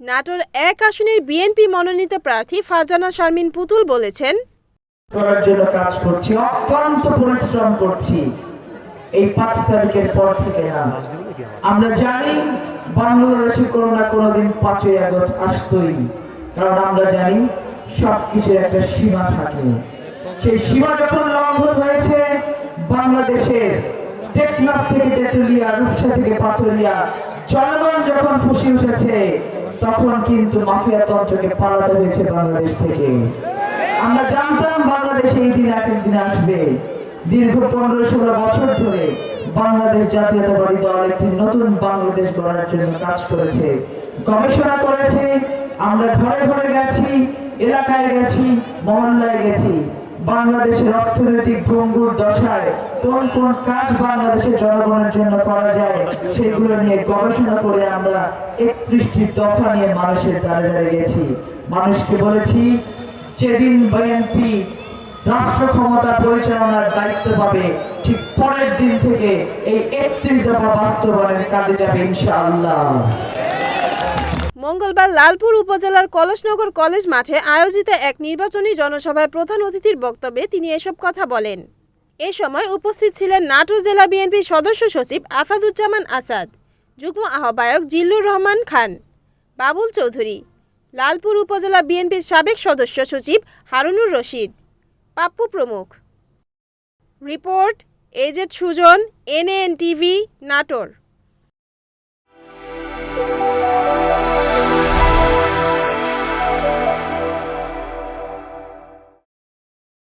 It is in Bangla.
নাটোর ১ আসনের বিএনপি মনোনীত প্রার্থী ফারজানা শারমিন পুতুল বলেছেন, করার জন্য কাজ করছি, অক্লান্ত পরিশ্রম করছি। এই ৫ তারিখের পর থেকে না, আমরা জানি বাংলাদেশে কোনো না কোনোদিন ৫ই আগস্ট আসতোই, কারণ আমরা জানি সবকিছুর একটা সীমা থাকে। সেই সীমা যখন লঙ্ঘন হয়েছে, বাংলাদেশের টেকনাফ থেকে তেঁতুলিয়া, রূপসা থেকে পাথুরিয়া জনগণ যখন ফুঁসে উঠেছে, তখন কিন্তু মাফিয়া তন্ত্রকে পালাতে হয়েছে বাংলাদেশ থেকে। আমরা জানতাম বাংলাদেশে এই দিন এক দিন আসবে। দীর্ঘ ১৫-১৬ বছর ধরে বাংলাদেশ জাতীয়তাবাদী দল একটি নতুন বাংলাদেশ গড়ার জন্য কাজ করেছে, গবেষণা করেছে। আমরা ঘরে ঘরে গেছি, এলাকায় গেছি, মহল্লায় গেছি। বাংলাদেশের অর্থনৈতিক ভঙ্গুর দশায় কোন কোন কাজ বাংলাদেশের জনগণের জন্য করা যায়, সেগুলো নিয়ে গবেষণা করে আমরা ৩১টি দফা নিয়ে মানুষের দ্বারে দ্বারে গেছি। মানুষকে বলেছি, যেদিন বিএনপি রাষ্ট্র ক্ষমতা পরিচালনার দায়িত্ব পাবে, ঠিক পরের দিন থেকে এই ৩১ দফা বাস্তবায়নের কাজে যাবে ইনশাআল্লাহ। মঙ্গলবার লালপুর উপজেলার কলসনগর কলেজ মাঠে আয়োজিত এক নির্বাচনী জনসভায় প্রধান অতিথির বক্তব্যে তিনি এসব কথা বলেন। এ সময় উপস্থিত ছিলেন নাটোর জেলা বিএনপির সদস্য সচিব আসাদুজ্জামান আসাদ, যুগ্ম আহ্বায়ক জিল্লুর রহমান খান, বাবুল চৌধুরী, লালপুর উপজেলা বিএনপির সাবেক সদস্য সচিব হারুনুর রশিদ, পাপ্পু প্রমুখ। Report AZ Sujan, NAN TV, Natore.